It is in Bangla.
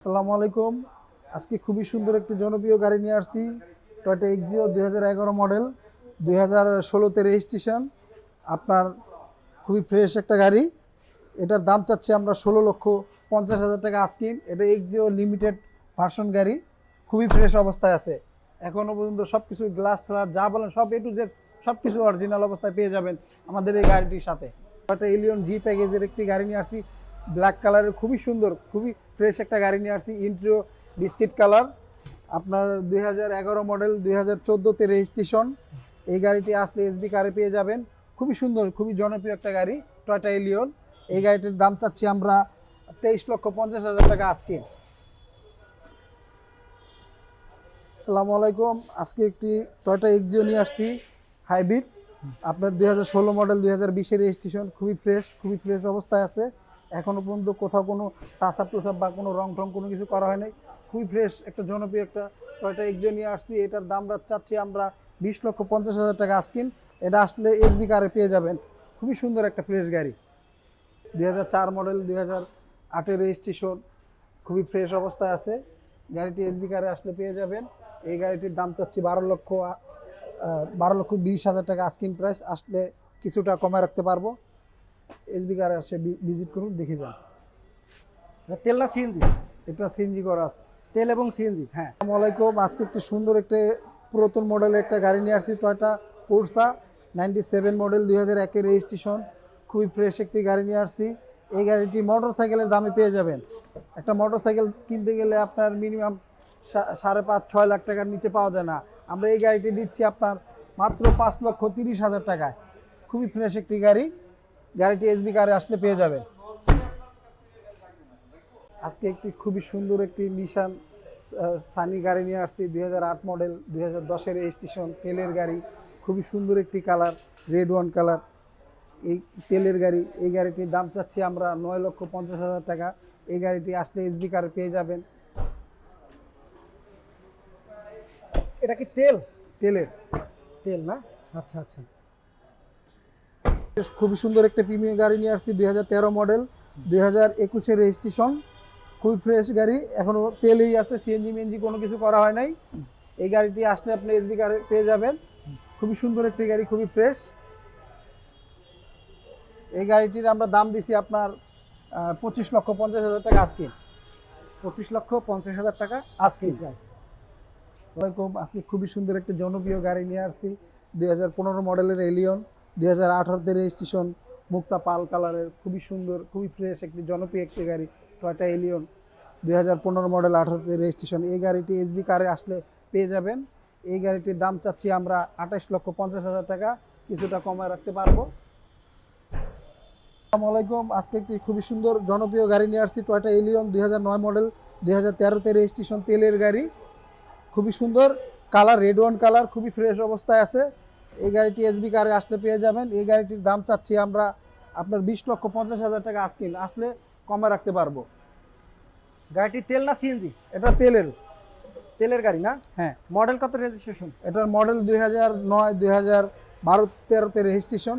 আসসালামু আলাইকুম। আজকে খুবই সুন্দর একটি জনপ্রিয় গাড়ি নিয়ে আসছি, টয়োটা এক্সিও 2011 মডেল, 2016-তে রেজিস্ট্রেশন। আপনার খুবই ফ্রেশ একটা গাড়ি। এটার দাম চাচ্ছি আমরা 16,50,000 টাকা আস্কিন। এটা এক্সিও লিমিটেড ভার্সন গাড়ি, খুবই ফ্রেশ অবস্থায় আছে। এখনও পর্যন্ত সব কিছু গ্লাস ট্লাস যা বলেন সব A to Z সব কিছু অরিজিনাল অবস্থায় পেয়ে যাবেন আমাদের এই গাড়িটির সাথে। টয়োটা এলিয়ন জি প্যাকেজের একটি গাড়ি নিয়ে আসছি, ব্ল্যাক কালারের, খুবই সুন্দর, খুবই ফ্রেশ একটা গাড়ি নিয়ে আসছি। ইন্ট্রিও বিস্কিট কালার, আপনার 2011 মডেল, 2014-তে রেজিস্ট্রেশন। এই গাড়িটি আসলে এসবি কারে পেয়ে যাবেন। খুবই সুন্দর, খুবই জনপ্রিয় একটা গাড়ি, টয়োটা এলিয়ন। এই গাড়িটির দাম চাচ্ছি আমরা 23,50,000 টাকা আজকে। আসসালামু আলাইকুম। আজকে একটি টয়োটা এক্সিও নিয়ে আসছি, হাইব্রিড। আপনার 2016 মডেল, 2020-এর রেজিস্ট্রেশন। খুবই ফ্রেশ অবস্থায় আছে। এখনও পর্যন্ত কোথাও কোনো টাচ আপ বা কোনো রং টং কোনো কিছু করা হয় নাই। খুবই ফ্রেশ একটা জনপ্রিয় একটা টয়োটা এক্সিও নিয়ে আসছি। এটার দাম চাচ্ছি আমরা 20,50,000 টাকা আজকিন। এটা আসলে এসবি কারে পেয়ে যাবেন। খুবই সুন্দর একটা ফ্রেশ গাড়ি, 2004 মডেল, 2008-এর রেজিস্ট্রেশন। খুবই ফ্রেশ অবস্থায় আছে। গাড়িটি এসবি কারে আসলে পেয়ে যাবেন। এই গাড়িটির দাম চাচ্ছি 12,20,000 টাকা আস্কিং প্রাইস। আসলে কিছুটা কমায় রাখতে পারবো। এসবি কারে আসে ভিজিট করুন, দেখে যান। তেল না সিএনজি? এটা সিএনজি করা আছে, তেল এবং সিএনজি। হ্যাঁ। আসসালামু আলাইকুম। আজকে একটি সুন্দর একটা পুরাতন মডেলের একটা গাড়ি নিয়ে আসছি, টয়োটা কোর্সা 97 মডেল, 2001-এর রেজিস্ট্রেশন। খুবই ফ্রেশ একটি গাড়ি নিয়ে আসছি। এই গাড়িটি মোটর সাইকেলের দামে পেয়ে যাবেন। একটা মোটর সাইকেল কিনতে গেলে আপনার মিনিমাম 5.5-6 লাখ টাকার নিচে পাওয়া যায় না। আমরা এই গাড়িটি দিচ্ছি আপনার মাত্র 5,30,000 টাকায়। খুবই ফ্রেশ একটি গাড়ি। গাড়িটি এসবি কারে আসলে পেয়ে যাবেন। আজকে একটি খুবই সুন্দর একটি নিশান সানি গাড়ি নিয়ে আসছি, 2008 মডেল, 2010-এর রেজিস্ট্রেশন, তেলের গাড়ি। খুবই সুন্দর একটি কালার, রেড ওয়ান কালার। এই তেলের গাড়ি, এই গাড়িটির দাম চাচ্ছি আমরা 9,50,000 টাকা। এই গাড়িটি আসলে এসবি কারে পেয়ে যাবেন। এটা কি তেল? তেলের। তেল না? আচ্ছা আচ্ছা। খুবই সুন্দর একটা প্রিমিয়াম গাড়ি নিয়ে আসছি, 2013 মডেল, 2021-এর রেজিস্ট্রেশন। খুবই ফ্রেশ গাড়ি, এখনও তেলেই আছে, সিএনজি মিএনজি কোনো কিছু করা হয় নাই। এই গাড়িটি আসলে আপনি এসবি কারে পেয়ে যাবেন। খুবই সুন্দর একটি গাড়ি, খুবই ফ্রেশ। এই গাড়িটির আমরা দাম দিছি আপনার 25,50,000 টাকা আজকে। 25,50,000 টাকা আজকে প্রাইস। ওয়ালাইকুম। আজকে খুবই সুন্দর একটা জনপ্রিয় গাড়ি নিয়ে আসছি, 2015 মডেলের এলিয়ন, 2018-তে রেজিস্ট্রেশন, মুক্তা পাল কালারের। খুবই সুন্দর, খুবই ফ্রেশ একটি জনপ্রিয় একটি গাড়ি, টয়োটা এলিয়ন, 2015 মডেল, 18-তে রেজিস্ট্রেশন। এই গাড়িটি এসবি কারে আসলে পেয়ে যাবেন। এই গাড়িটির দাম চাচ্ছি আমরা 28,50,000 টাকা, কিছুটা কমায় রাখতে পারবো। আসসালামু আলাইকুম। আজকে একটি খুবই সুন্দর জনপ্রিয় গাড়ি নিয়ে আসছি, টয়োটা এলিয়ন, 2009 মডেল, 2013-তে রেজিস্ট্রেশন, তেলের গাড়ি। খুবই সুন্দর কালার, রেড ওয়ান কালার, খুবই ফ্রেশ অবস্থায় আছে। এই গাড়িটি এসবি কারে আসলে পেয়ে যাবেন। এই গাড়িটির দাম চাচ্ছি আমরা আপনার 20,50,000 টাকা আজকিন, আসলে কমে রাখতে পারবো। গাড়িটি তেল না সিএনজি? এটা তেলের। তেলের গাড়ি না? হ্যাঁ। মডেল কত, রেজিস্ট্রেশন? এটার মডেল 2009, 2012-13-তে রেজিস্ট্রেশন।